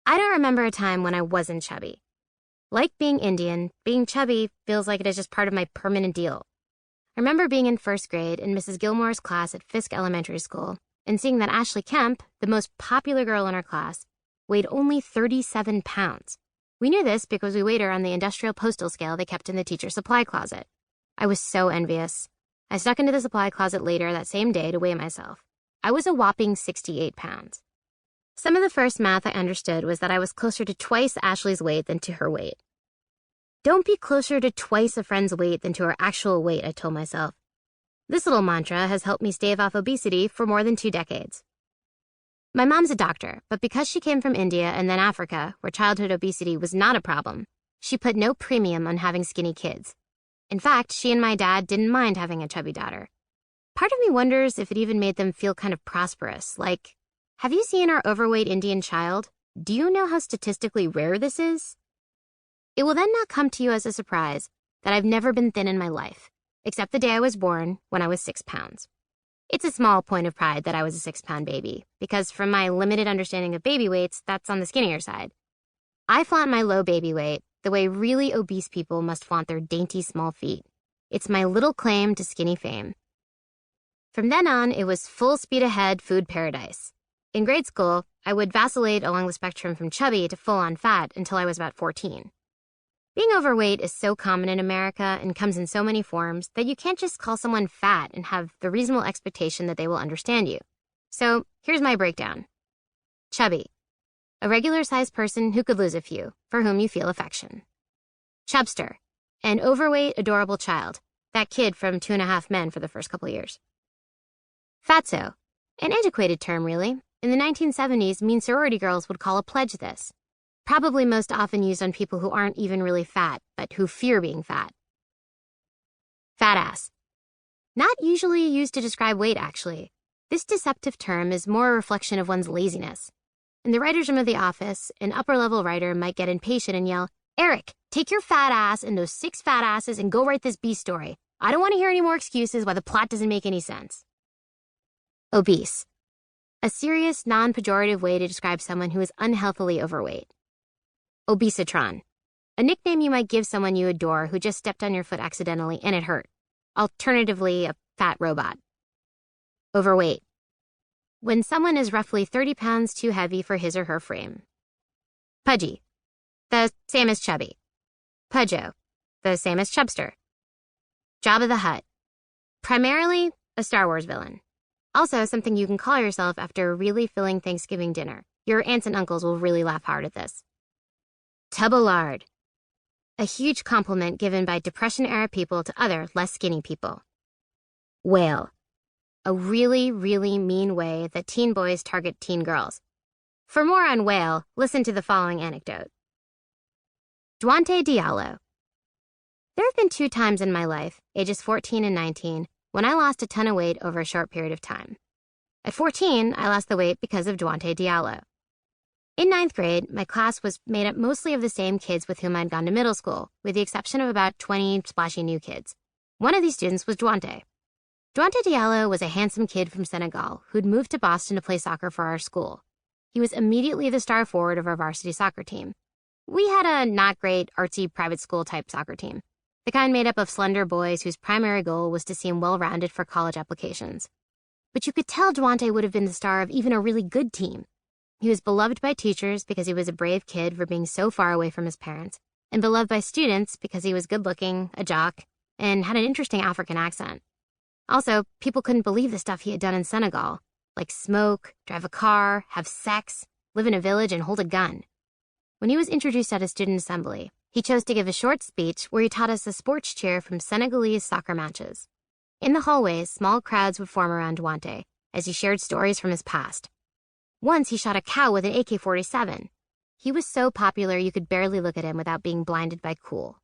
I don't remember a time when I wasn't chubby. Like being Indian, being chubby feels like it is just part of my permanent deal. I remember being in first grade in Mrs. Gilmore's class at Fisk Elementary School and seeing that Ashley Kemp, the most popular girl in our class, weighed only 37 pounds. We knew this because we weighed her on the industrial postal scale they kept in the teacher's supply closet. I was so envious. I snuck into the supply closet later that same day to weigh myself. I was a whopping 68 pounds. Some of the first math I understood was that I was closer to twice Ashley's weight than to her weight. Don't be closer to twice a friend's weight than to her actual weight, I told myself. This little mantra has helped me stave off obesity for more than 2 decades. My mom's a doctor, but because she came from India and then Africa, where childhood obesity was not a problem, she put no premium on having skinny kids. In fact, she and my dad didn't mind having a chubby daughter. Part of me wonders if it even made them feel kind of prosperous, like, have you seen our overweight Indian child? Do you know how statistically rare this is? It will then not come to you as a surprise that I've never been thin in my life, except the day I was born when I was 6 pounds. It's a small point of pride that I was a 6-pound baby, because from my limited understanding of baby weights, that's on the skinnier side. I flaunt my low baby weight the way really obese people must flaunt their dainty small feet. It's my little claim to skinny fame. From then on, it was full speed ahead food paradise. In grade school, I would vacillate along the spectrum from chubby to full-on fat until I was about 14. Being overweight is so common in America and comes in so many forms that you can't just call someone fat and have the reasonable expectation that they will understand you. So here's my breakdown. Chubby. A regular-sized person who could lose a few, for whom you feel affection. Chubster. An overweight, adorable child. That kid from 2.5 Men for the first couple years. Fatso. An antiquated term, really. In the 1970s, mean sorority girls would call a pledge this. Probably most often used on people who aren't even really fat, but who fear being fat. Fat ass. Not usually used to describe weight, actually. This deceptive term is more a reflection of one's laziness. In the writer's room of the office, an upper-level writer might get impatient and yell, "Eric, take your fat ass and those 6 fat asses and go write this B story. I don't want to hear any more excuses why the plot doesn't make any sense." Obese. A serious, non-pejorative way to describe someone who is unhealthily overweight. Obesitron. A nickname you might give someone you adore who just stepped on your foot accidentally and it hurt. Alternatively, a fat robot. Overweight. When someone is roughly 30 pounds too heavy for his or her frame. Pudgy. The same as chubby. Pudjo. The same as chubster. Jabba the Hutt. Primarily a Star Wars villain. Also something you can call yourself after a really filling Thanksgiving dinner. Your aunts and uncles will really laugh hard at this. Tubbalard. A huge compliment given by Depression-era people to other, less skinny people. Whale. A really, really mean way that teen boys target teen girls. For more on whale, listen to the following anecdote. Duante Diallo. There have been 2 times in my life, ages 14 and 19, when I lost a ton of weight over a short period of time. At 14, I lost the weight because of Duante Diallo. In 9th grade, my class was made up mostly of the same kids with whom I'd gone to middle school, with the exception of about 20 splashy new kids. One of these students was Duante. Duante Diallo was a handsome kid from Senegal who'd moved to Boston to play soccer for our school. He was immediately the star forward of our varsity soccer team. We had a not great, artsy private school type soccer team, the kind made up of slender boys whose primary goal was to seem well-rounded for college applications. But you could tell Duante would have been the star of even a really good team. He was beloved by teachers because he was a brave kid for being so far away from his parents, and beloved by students because he was good-looking, a jock, and had an interesting African accent. Also, people couldn't believe the stuff he had done in Senegal, like smoke, drive a car, have sex, live in a village, and hold a gun. When he was introduced at a student assembly, he chose to give a short speech where he taught us a sports cheer from Senegalese soccer matches. In the hallways, small crowds would form around Duante as he shared stories from his past. Once he shot a cow with an AK-47. He was so popular you could barely look at him without being blinded by cool.